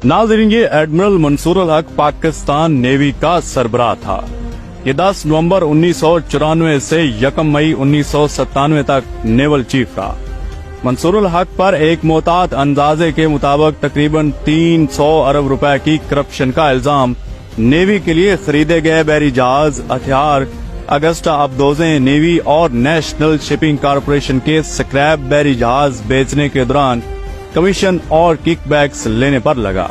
नाज़रीन, ये एडमिरल मंसूर अल हक पाकिस्तान नेवी का सरबराह था। ये 10 नवंबर 1994 से 1 मई 1997 तक नेवल चीफ रहा। मंसूर अल हक पर एक मोहतात अंदाजे के मुताबिक तकरीबन 300 अरब रुपए की करप्शन का इल्जाम नेवी के लिए खरीदे गए बहरी जहाज, हथियार, अगस्टा अबदोजें, नेवी और नेशनल शिपिंग कॉरपोरेशन के स्क्रैप बहरी जहाज बेचने के दौरान कमीशन और किकबैक्स लेने पर लगा।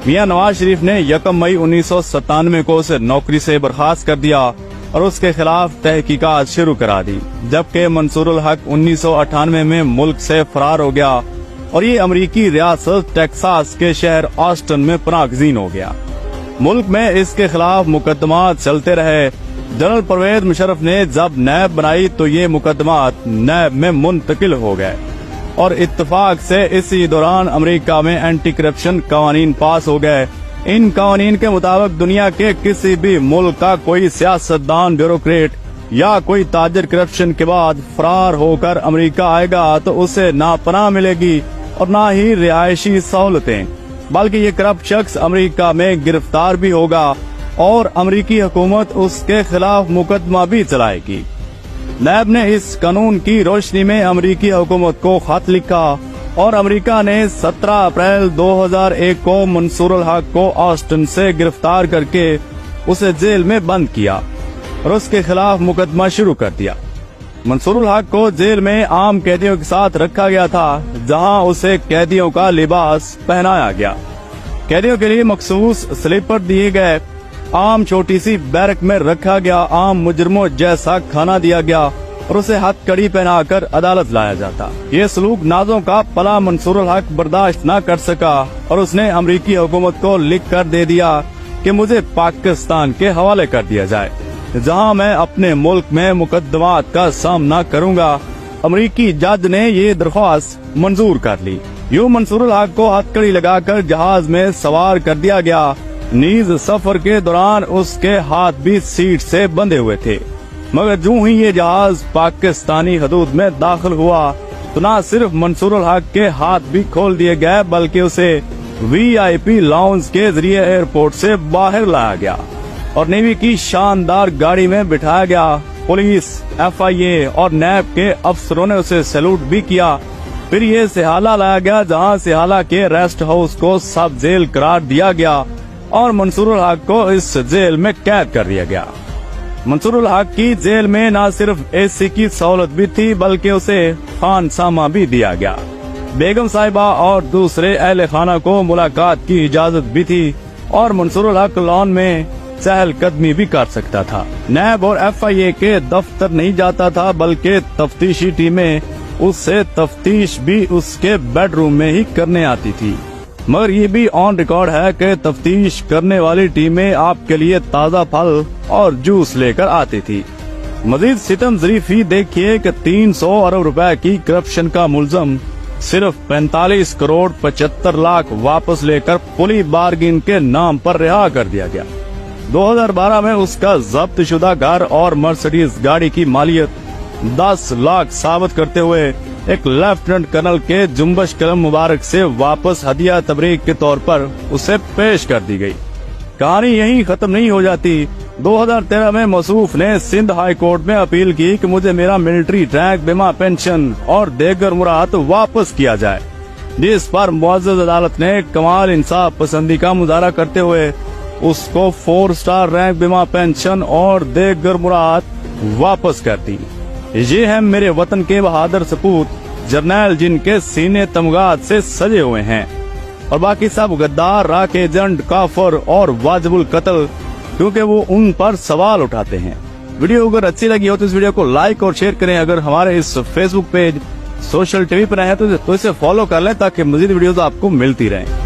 मियां नवाज शरीफ ने 1 मई 1997 को उसे नौकरी से बर्खास्त कर दिया और उसके खिलाफ तहकीकात शुरू करा दी, जबकि मंसूर अल हक 1998 में मुल्क से फरार हो गया और ये अमरीकी रियासत टेक्सास के शहर ऑस्टिन में पनाहगजीन हो गया। मुल्क में इसके खिलाफ मुकदमात चलते रहे। जनरल परवेज मुशर्रफ ने जब नैब बनाई तो ये मुकदमात नैब में मुंतकिल हो गए और इत्तेफाक से इसी दौरान अमेरिका में एंटी करप्शन कानून पास हो गए। इन कानून के मुताबिक दुनिया के किसी भी मुल्क का कोई सियासतदान, ब्यूरोक्रेट या कोई ताजर करप्शन के बाद फरार होकर अमेरिका आएगा तो उसे ना पनाह मिलेगी और ना ही रिहायशी सहूलतें, बल्कि ये करप्ट शख्स अमेरिका में गिरफ्तार भी होगा और अमेरिकी हुकूमत उसके खिलाफ मुकदमा भी चलाएगी। नैब ने इस कानून की रोशनी में अमेरिकी हुकूमत को खत लिखा और अमेरिका ने 17 अप्रैल 2001 को मंसूर अल हक को ऑस्टिन से गिरफ्तार करके उसे जेल में बंद किया और उसके खिलाफ मुकदमा शुरू कर दिया। मंसूर अल हक को जेल में आम कैदियों के साथ रखा गया था, जहां उसे कैदियों का लिबास पहनाया गया। कैदियों के लिए मखसूस स्लीपर दिए गए, आम छोटी सी बैरक में रखा गया, आम मुजरमों जैसा खाना दिया गया और उसे हथकड़ी पहनाकर अदालत लाया जाता। ये सलूक नाजों का पला मंसूर अल हक बर्दाश्त न कर सका और उसने अमेरिकी हुकूमत को लिख कर दे दिया कि मुझे पाकिस्तान के हवाले कर दिया जाए, जहां मैं अपने मुल्क में मुकदमात का सामना करूंगा। अमेरिकी जज ने ये दरख्वास्त मंजूर कर ली। यूं मंसूर अल हक को हथकड़ी लगाकर जहाज में सवार कर दिया गया। नीज सफर के दौरान उसके हाथ भी सीट से बंधे हुए थे, मगर जो ही ये जहाज पाकिस्तानी हदूद में दाखिल हुआ तो न सिर्फ मंसूर अल हक के हाथ भी खोल दिए गए, बल्कि उसे VIP लाउंज के जरिए एयरपोर्ट से बाहर लाया गया और नेवी की शानदार गाड़ी में बिठाया गया। पुलिस, FIA और नैब के अफसरों ने उसे सैल्यूट भी किया। फिर ये सिहाला लाया गया, जहां सिहाला के रेस्ट हाउस को सब जेल करार दिया गया और मंसूर अल हक को इस जेल में कैद कर दिया गया। मंसूर अल हक की जेल में न सिर्फ AC की सहूलत भी थी, बल्कि उसे खानसामा भी दिया गया। बेगम साहिबा और दूसरे अहले खाना को मुलाकात की इजाजत भी थी और मंसूर अल हक लॉन में चहल कदमी भी कर सकता था। नैब और FIA के दफ्तर नहीं जाता था, बल्कि तफ्तीशी टीमें उससे तफ्तीश भी उसके बेडरूम में ही करने आती थी। मगर ये भी ऑन रिकॉर्ड है कि तफ्तीश करने वाली टीमें आपके लिए ताज़ा फल और जूस लेकर आती थी। मजीद सितम ज़रीफ़ी देखिए कि 300 अरब रुपए की करप्शन का मुल्ज़म सिर्फ 45 करोड़ 75 लाख वापस लेकर पुली बार्गिन के नाम पर रिहा कर दिया गया। 2012 में उसका जब्त शुदा घर और मर्सिडीज गाड़ी की मालियत 10 लाख साबित करते हुए एक लेफ्टिनेंट कर्नल के जुम्बश कलम मुबारक से वापस हदिया तबरीक के तौर पर उसे पेश कर दी गई। कहानी यहीं खत्म नहीं हो जाती। 2013 में मौसूफ ने सिंध हाई कोर्ट में अपील की कि मुझे मेरा मिलिट्री रैंक, बीमा, पेंशन और देगर मुराद वापस किया जाए, जिस पर मुअज़्ज़ज़ अदालत ने कमाल इंसाफ पसंदी का मुजाहरा करते हुए उसको 4 स्टार रैंक, बीमा, पेंशन और देगर मुराद वापस कर दी। ये हैं मेरे वतन के बहादुर सपूत, जर्नैल जिनके सीने तमगात से सजे हुए हैं और बाकी सब गद्दार, राक एजेंट, काफर और वाजिबुल कत्ल, क्योंकि वो उन पर सवाल उठाते हैं। वीडियो अगर अच्छी लगी हो तो इस वीडियो को लाइक और शेयर करें। अगर हमारे इस फेसबुक पेज सोशल टीवी पर आए हैं तो इसे फॉलो कर लें ताकि मजीद वीडियोस आपको मिलती रहें।